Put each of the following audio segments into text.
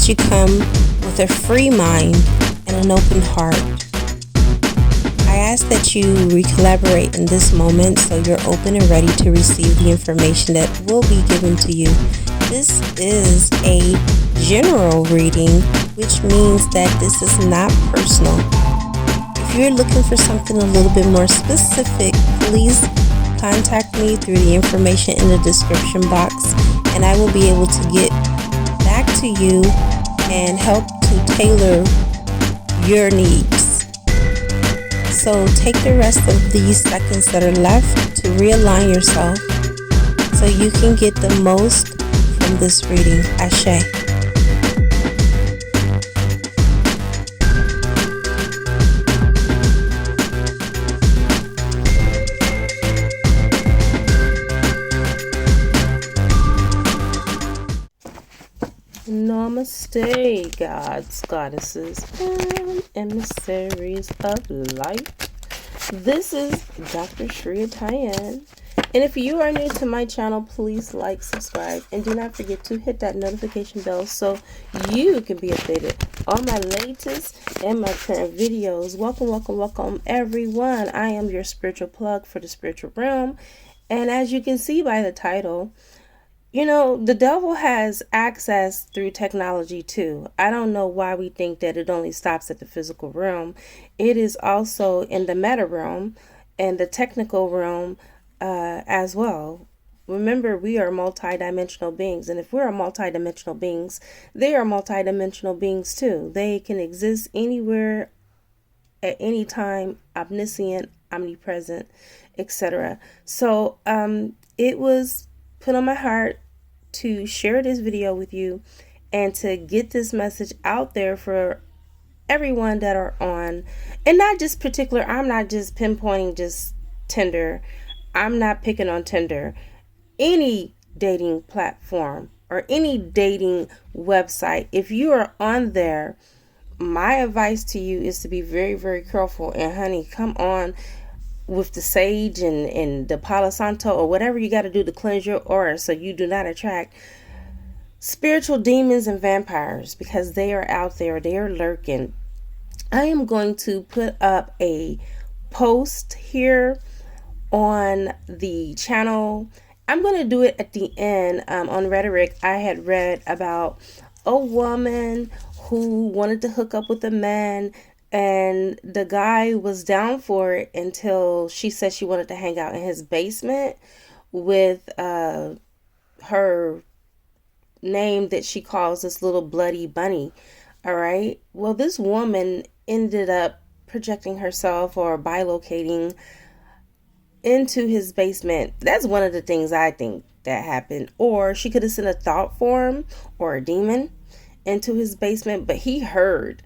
that you come with a free mind and an open heart. I ask that you recollaborate in this moment so you're open and ready to receive the information that will be given to you. This is a general reading, which means that this is not personal. If you're looking for something a little bit more specific, please contact me through the information in the description box, and I will be able to get back to you and help to tailor your needs. So take the rest of these seconds that are left to realign yourself so you can get the most from this reading. Ashe. Namaste, gods, goddesses, and emissaries of light. This is Dr. drtajen, and if you are new to my channel, please like, subscribe, and do not forget to hit that notification bell so you can be updated on my latest and my current videos. Welcome, everyone. I am your spiritual plug for the spiritual realm, and as you can see by the title, you know, the devil has access through technology too. I don't know why we think that it only stops at the physical realm. It is also in the meta realm and the technical realm as well. Remember, we are multidimensional beings, and if we are multidimensional beings, they are multidimensional beings too. They can exist anywhere at any time, omniscient, omnipresent, etc. So it was put on my heart to share this video with you and to get this message out there for everyone that are on, and not just particular, I'm not just pinpointing just Tinder. I'm not picking on Tinder. Any dating platform or any dating website, if you are on there, my advice to you is to be very, very careful. And honey, come on with the sage and the Palo Santo or whatever you got to do to cleanse your aura so you do not attract spiritual demons and vampires, because they are out there, they are lurking. I am going to put up a post here on the channel. I'm going to do it at the end. On Rhetoric, I had read about a woman who wanted to hook up with a man, and the guy was down for it until she said she wanted to hang out in his basement with her name that she calls this little bloody bunny. All right. Well, this woman ended up projecting herself or bilocating into his basement. That's one of the things I think that happened. Or she could have sent a thought form or a demon into his basement, but he heard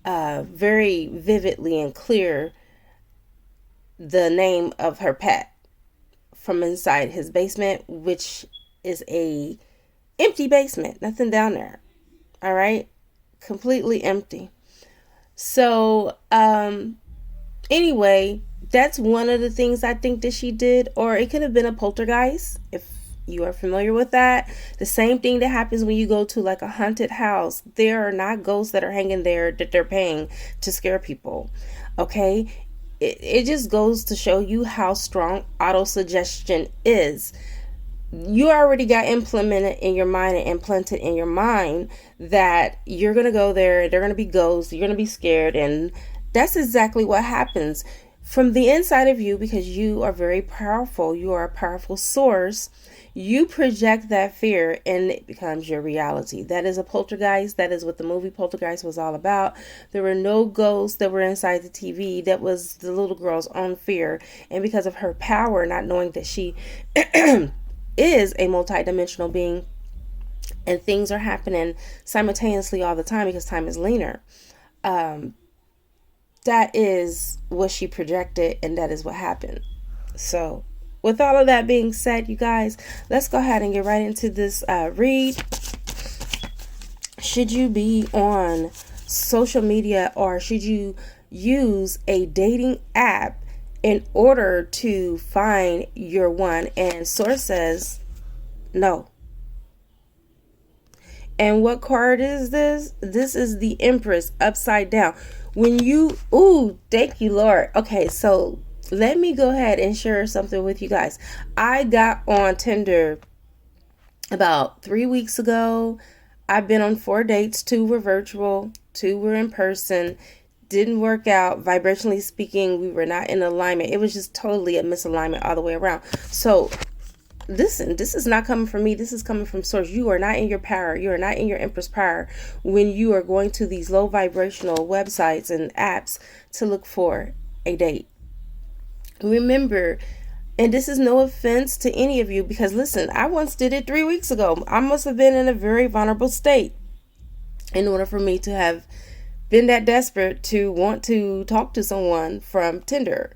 very vividly and clear the name of her pet from inside his basement, which is a empty basement, nothing down there. All right, completely empty. So anyway, that's one of the things I think that she did. Or it could have been a poltergeist, if you are familiar with that. The same thing that happens when you go to like a haunted house. There are not ghosts that are hanging there that they're paying to scare people. Okay. It just goes to show you how strong autosuggestion is. You already got implemented in your mind and implanted in your mind that you're going to go there. They're going to be ghosts. You're going to be scared. And that's exactly what happens from the inside of you, because you are very powerful. You are a powerful source. You project that fear and it becomes your reality. That is a poltergeist. That is what the movie Poltergeist was all about. There were no ghosts that were inside the TV. That was the little girl's own fear. And because of her power, not knowing that she is a multidimensional being and things are happening simultaneously all the time because time is linear. That is what she projected, and that is what happened. So with all of that being said, you guys, let's go ahead and get right into this read. Should you be on social media, or should you use a dating app in order to find your one? And source says no. And what card is this? This is the Empress upside down. When you, ooh, thank you, Lord. Okay, so let me go ahead and share something with you guys. I got on Tinder about 3 weeks ago. I've been on 4 dates. 2 were virtual, 2 were in person. Didn't work out. Vibrationally speaking, we were not in alignment. It was just totally a misalignment all the way around. So listen, this is not coming from me. This is coming from source. You are not in your power. You are not in your Empress power when you are going to these low vibrational websites and apps to look for a date. Remember, and this is no offense to any of you, because listen, I once did it 3 weeks ago. I must have been in a very vulnerable state in order for me to have been that desperate to want to talk to someone from Tinder.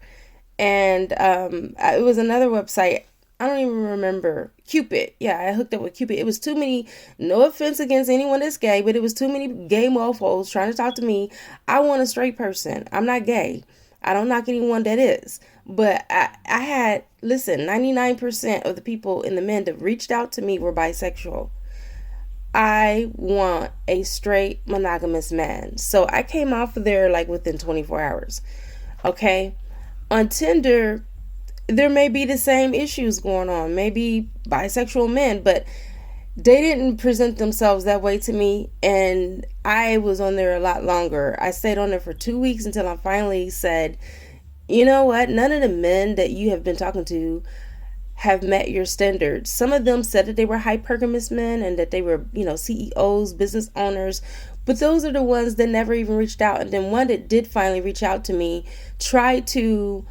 And it was another website. I don't even remember. Cupid. Yeah, I hooked up with Cupid. It was too many, no offense against anyone that's gay, but it was too many gay mofos trying to talk to me. I want a straight person. I'm not gay. I don't knock anyone that is. But I had, listen, 99% of the people and the men that reached out to me were bisexual. I want a straight monogamous man. So I came off of there like within 24 hours. Okay. On Tinder, there may be the same issues going on, maybe bisexual men, but they didn't present themselves that way to me. And I was on there a lot longer. I stayed on there for 2 weeks until I finally said, you know what? None of the men that you have been talking to have met your standards. Some of them said that they were hypergamous men and that they were, CEOs, business owners. But those are the ones that never even reached out. And then one that did finally reach out to me tried to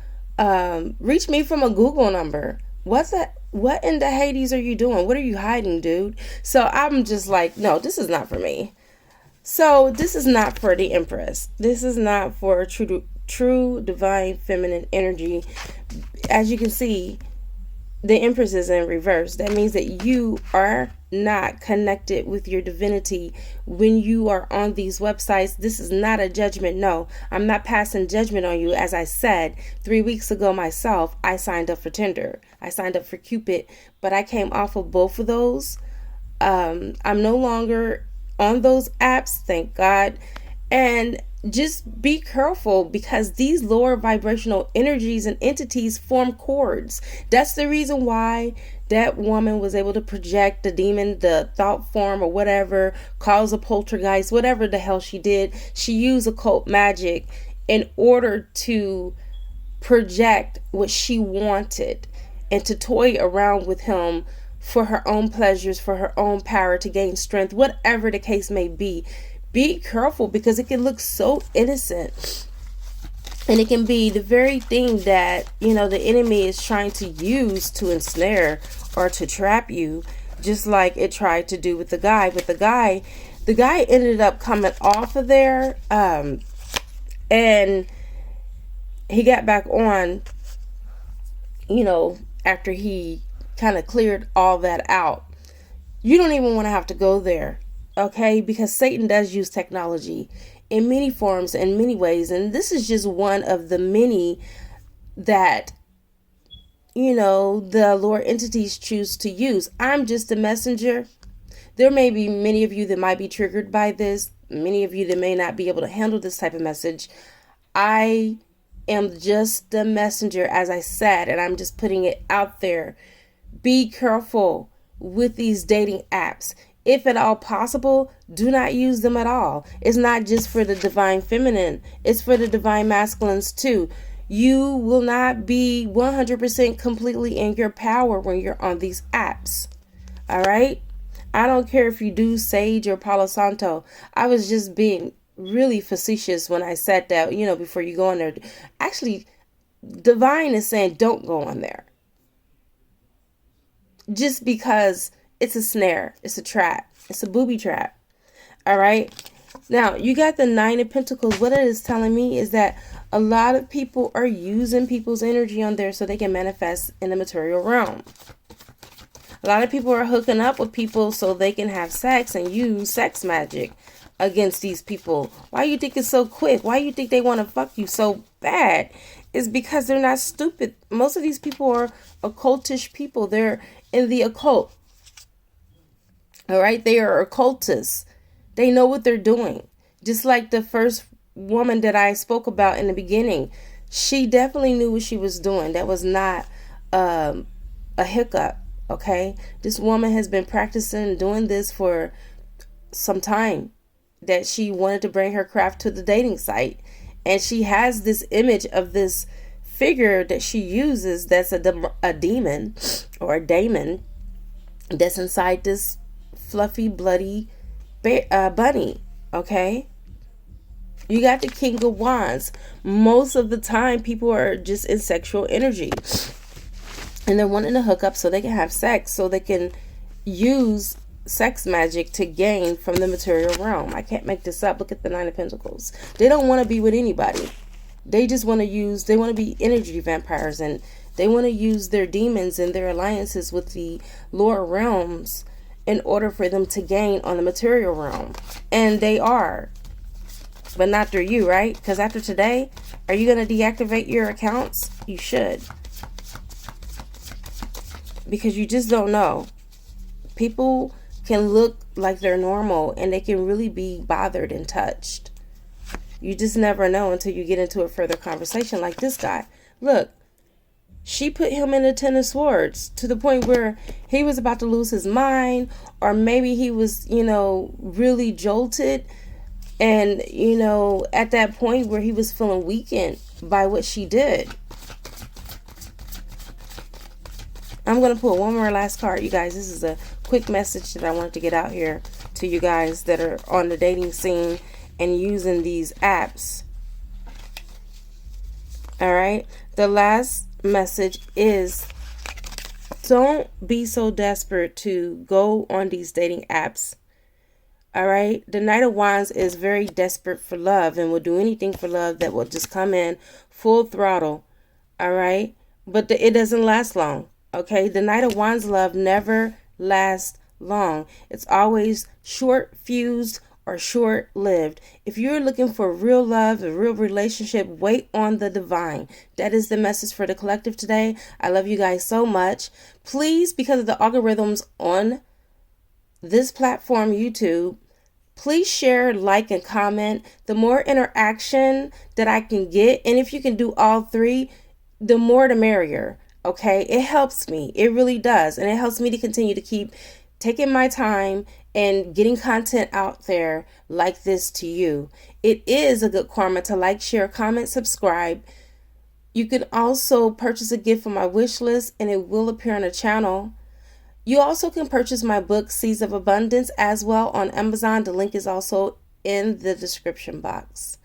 reach me from a Google number. What's that? What in the Hades are you doing? What are you hiding, dude? So I'm just like, no, this is not for me. So this is not for the Empress. This is not for true divine feminine energy. As you can see, the Empress is in reverse. That means that you are not connected with your divinity when you are on these websites. This is not a judgment. No, I'm not passing judgment on you. As I said 3 weeks ago myself, I signed up for Tinder. I signed up for Cupid, but I came off of both of those. I'm no longer on those apps, thank God. And just be careful, because these lower vibrational energies and entities form cords. That's the reason why that woman was able to project the demon, the thought form or whatever, cause a poltergeist, whatever the hell she did. She used occult magic in order to project what she wanted and to toy around with him for her own pleasures, for her own power, to gain strength, whatever the case may be. Be careful, because it can look so innocent, and it can be the very thing that, the enemy is trying to use to ensnare or to trap you, just like it tried to do with the guy. But the guy ended up coming off of there, and he got back on, after he kind of cleared all that out. You don't even want to have to go there. Okay, because Satan does use technology in many forms, in many ways. And this is just one of the many that, the lower entities choose to use. I'm just a messenger. There may be many of you that might be triggered by this. Many of you that may not be able to handle this type of message. I am just the messenger, as I said, and I'm just putting it out there. Be careful with these dating apps. If at all possible, do not use them at all. It's not just for the divine feminine. It's for the divine masculines too. You will not be 100% completely in your power when you're on these apps. All right? I don't care if you do Sage or Palo Santo. I was just being really facetious when I said that, before you go on there. Actually, divine is saying don't go on there. Just because it's a snare. It's a trap. It's a booby trap. All right. Now, you got the 9 of Pentacles. What it is telling me is that a lot of people are using people's energy on there so they can manifest in the material realm. A lot of people are hooking up with people so they can have sex and use sex magic against these people. Why you think it's so quick? Why you think they want to fuck you so bad? It's because they're not stupid. Most of these people are occultish people. They're in the occult. All right. They are occultists. They know what they're doing. Just like the first woman that I spoke about in the beginning. She definitely knew what she was doing. That was not a hiccup. Okay. This woman has been practicing doing this for some time, that she wanted to bring her craft to the dating site. And she has this image of this figure that she uses that's a demon or a daemon that's inside this fluffy, bloody bunny. Okay? You got the King of Wands. Most of the time, people are just in sexual energy. And they're wanting to hook up so they can have sex, so they can use sex magic to gain from the material realm. I can't make this up. Look at the Nine of Pentacles. They don't want to be with anybody. They just want to they want to be energy vampires, and they want to use their demons and their alliances with the lower realms in order for them to gain on the material realm. And they are, but not through you, right? Because after today, are you going to deactivate your accounts? You should. Because you just don't know. People can look like they're normal and they can really be bothered and touched. You just never know until you get into a further conversation like this guy. Look, she put him in the Ten of Swords to the point where he was about to lose his mind, or maybe he was, really jolted, and, at that point where he was feeling weakened by what she did. I'm going to pull one more last card, you guys. This is a quick message that I wanted to get out here to you guys that are on the dating scene and using these apps. All right. The last message is, don't be so desperate to go on these dating apps. All right. The Knight of Wands is very desperate for love and will do anything for love that will just come in full throttle. All right. But it doesn't last long. Okay. The Knight of Wands love never lasts long. It's always short fused or short lived. If you're looking for real love, a real relationship, wait on the divine. That is the message for the collective today. I love you guys so much. Please, because of the algorithms on this platform, YouTube, please share, like, and comment. The more interaction that I can get, and if you can do all three, the more the merrier. Okay, it helps me. It really does. And it helps me to continue to keep taking my time and getting content out there like this to you. It is a good karma to like, share, comment, subscribe. You can also purchase a gift from my wish list and it will appear on the channel. You also can purchase my book, Seeds of Abundance, as well on Amazon. The link is also in the description box.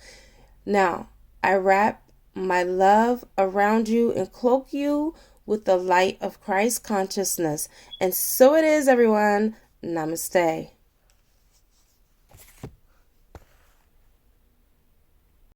Now, I wrap my love around you and cloak you with the light of Christ consciousness. And so it is, everyone. Namaste.